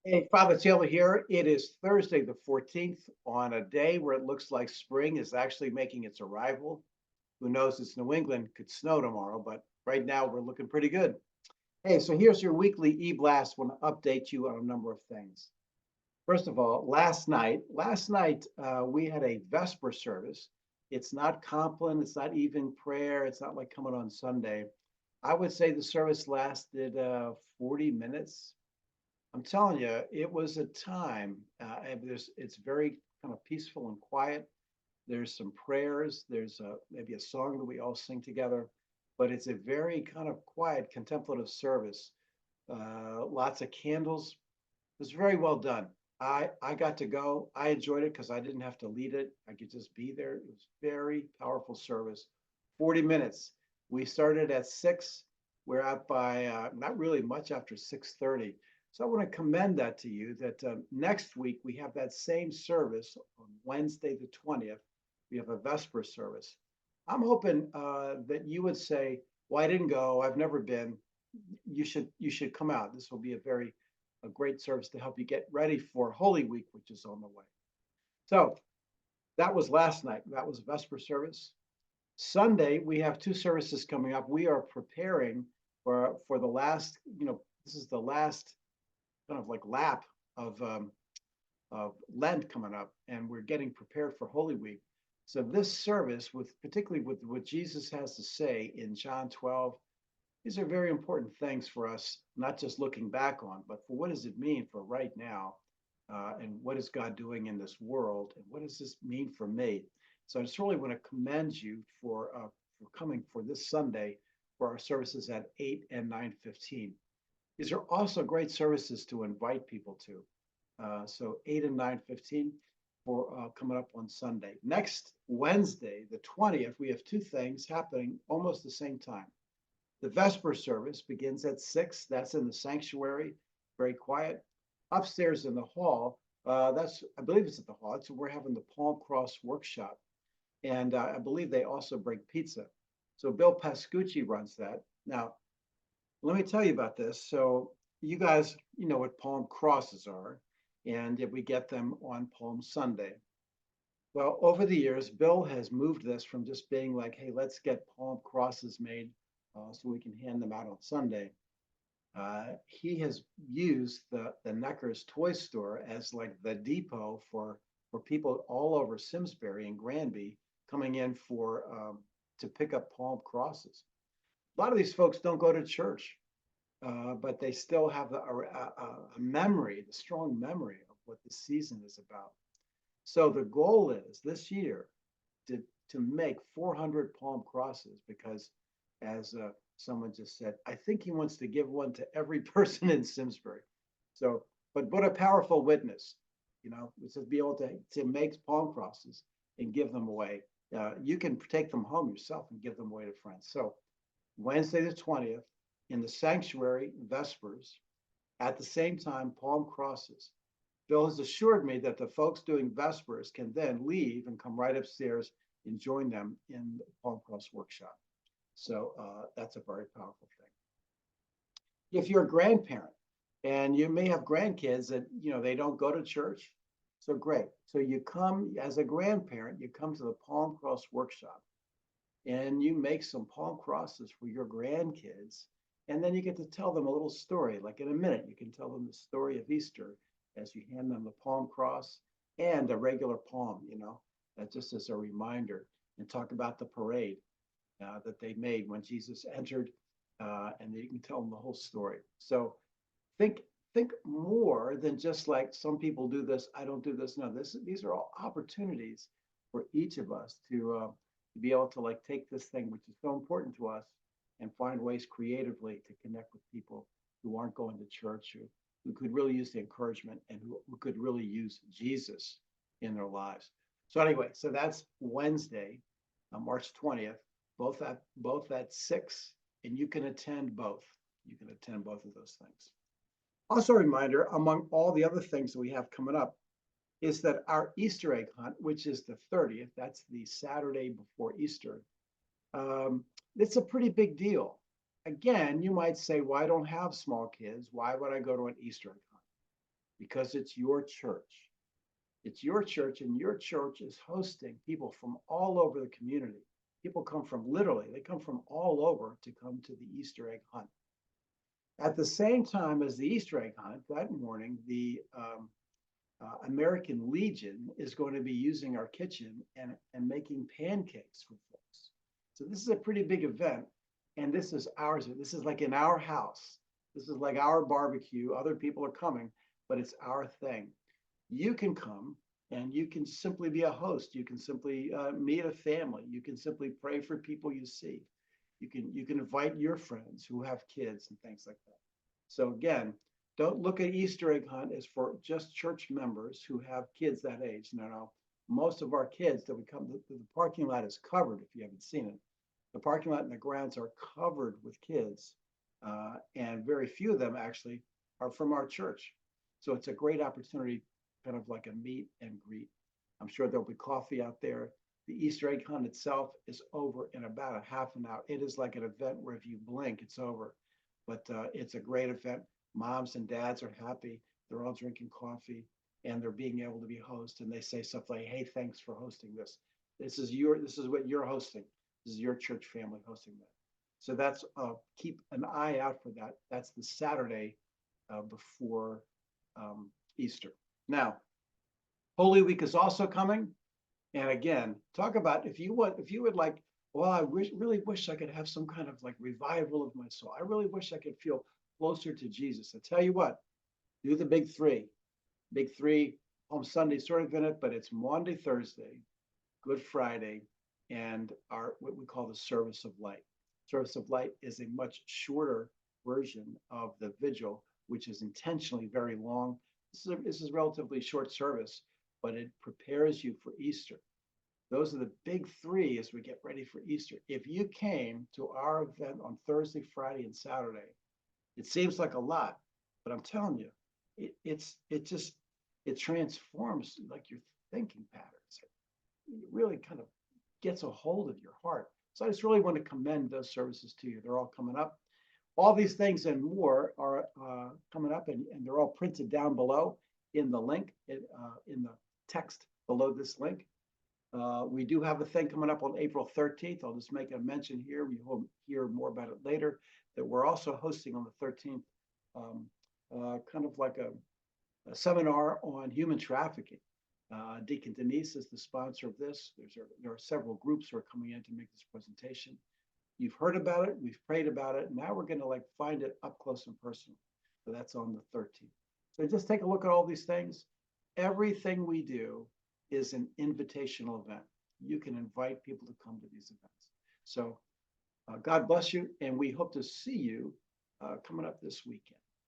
Hey, Father Taylor here. It is Thursday, the 14th, on a day where it looks like spring is actually making its arrival. Who knows? It's New England, could snow tomorrow, but right now we're looking pretty good. Hey, so here's your weekly EBlast. Want to update you on a number of things. First of all, last night we had a Vesper service. It's not Compline, it's not even prayer, it's not like coming on Sunday. I would say the service lasted 40 minutes. I'm telling you, it was a time. And it's very kind of peaceful and quiet. There's some prayers. There's maybe a song that we all sing together, but it's a very kind of quiet, contemplative service. Lots of candles. It was very well done. I got to go. I enjoyed it because I didn't have to lead it. I could just be there. It was very powerful service. 40 minutes. We started at 6. We're out by not really much after 6:30. So I want to commend that to you that next week we have that same service on Wednesday the 20th. We have a Vesper service. I'm hoping that you would say, "Well, I didn't go. I've never been." You should come out. This will be a great service to help you get ready for Holy Week, which is on the way. So that was last night. That was Vesper service. Sunday, we have two services coming up. We are preparing for the last, this is the last kind of like lap of Lent coming up, and we're getting prepared for Holy Week. So this service, with particularly with what Jesus has to say in John 12, these are very important things for us, not just looking back on, but for what does it mean for right now, and what is God doing in this world, and what does this mean for me? So I just really want to commend you for coming for this Sunday for our services at 8 and 9:15. These are also great services to invite people to. So 8 and 9:15 for coming up on Sunday. Next Wednesday, the 20th, we have two things happening almost the same time. The Vesper service begins at 6. That's in the sanctuary, very quiet. Upstairs in the hall, I believe it's at the hall. It's we're having the Palm Cross workshop, and I believe they also bring pizza. So Bill Pascucci runs that. Now, let me tell you about this. So you guys, you know what Palm Crosses are, and if we get them on Palm Sunday. Well, over the years, Bill has moved this from just being like, hey, let's get Palm Crosses made so we can hand them out on Sunday. He has used the Necker's toy store as like the depot for people all over Simsbury and Granby coming in for to pick up Palm Crosses. A lot of these folks don't go to church, but they still have a memory, the strong memory of what the season is about. So the goal is this year to to make 400 palm crosses because, as someone just said, I think he wants to give one to every person in Simsbury. So, but what a powerful witness, to be able to make palm crosses and give them away. You can take them home yourself and give them away to friends. So Wednesday the 20th in the sanctuary, Vespers, at the same time, palm crosses. Bill has assured me that the folks doing Vespers can then leave and come right upstairs and join them in the Palm Cross workshop. So that's a very powerful thing. If you're a grandparent and you may have grandkids that they don't go to church, so great. So you come as a grandparent, you come to the Palm Cross workshop and you make some palm crosses for your grandkids. And then you get to tell them a little story. Like in a minute, you can tell them the story of Easter as you hand them the palm cross and a regular palm, that just as a reminder, and talk about the parade that they made when Jesus entered, and you can tell them the whole story. So think think more than just like some people do this, I don't do this. No, these are all opportunities for each of us to be able to like take this thing, which is so important to us, and find ways creatively to connect with people who aren't going to church, who could really use the encouragement and who could really use Jesus in their lives. So anyway, so that's Wednesday, March 20th, both at 6, and you can attend both. You can attend both of those things. Also, a reminder among all the other things that we have coming up is that our Easter egg hunt, which is the 30th, that's the Saturday before Easter, it's a pretty big deal. Again, you might say, well, I don't have small kids. Why would I go to an Easter egg hunt? because it's your church. It's your church, and your church is hosting people from all over the community. People come from literally, they come from all over to come to the Easter egg hunt. At the same time as the Easter egg hunt, that morning, the American Legion is going to be using our kitchen and making pancakes for folks. So this is a pretty big event, and this is ours. This is like in our house. This is like our barbecue. Other people are coming, but it's our thing. You can come and you can simply be a host. You can simply meet a family. You can simply pray for people you see. You can invite your friends who have kids and things like that. So again, don't look at Easter egg hunt as for just church members who have kids that age. No, no. Most of our kids that we come, the parking lot is covered if you haven't seen it. The parking lot and the grounds are covered with kids, and very few of them actually are from our church. So it's a great opportunity, kind of like a meet and greet. I'm sure there'll be coffee out there. The Easter egg hunt itself is over in about a half an hour. It is like an event where if you blink, it's over. But it's a great event. Moms and dads are happy. They're all drinking coffee and they're being able to be host. And they say stuff like, "Hey, thanks for hosting this. This is what you're hosting. This is your church family hosting that." So that's keep an eye out for that. That's the Saturday before Easter. Now, Holy Week is also coming. And again, talk about if you would like, well, really wish I could have some kind of like revival of my soul. I really wish I could feel closer to Jesus. I tell you what, do the big three. Big three, Palm Sunday sort of in it, but it's Maundy, Thursday, Good Friday, and our what we call the Service of Light. Service of Light is a much shorter version of the vigil, which is intentionally very long. This is a relatively short service, but it prepares you for Easter. Those are the big three as we get ready for Easter. If you came to our event on Thursday, Friday, and Saturday, it seems like a lot, but I'm telling you, it transforms like your thinking patterns. It really kind of gets a hold of your heart. So I just really want to commend those services to you. They're all coming up. All these things and more are coming up, and they're all printed down below in the link, in the text below this link. We do have a thing coming up on April 13th. I'll just make a mention here. We will hear more about it later, that we're also hosting on the 13th, kind of like a seminar on human trafficking. Deacon Denise is the sponsor of this. There are several groups who are coming in to make this presentation. You've heard about it, we've prayed about it. Now we're going to like find it up close and personal. So that's on the 13th. So just take a look at all these things. Everything we do is an invitational event. You can invite people to come to these events. So God bless you, and we hope to see you coming up this weekend.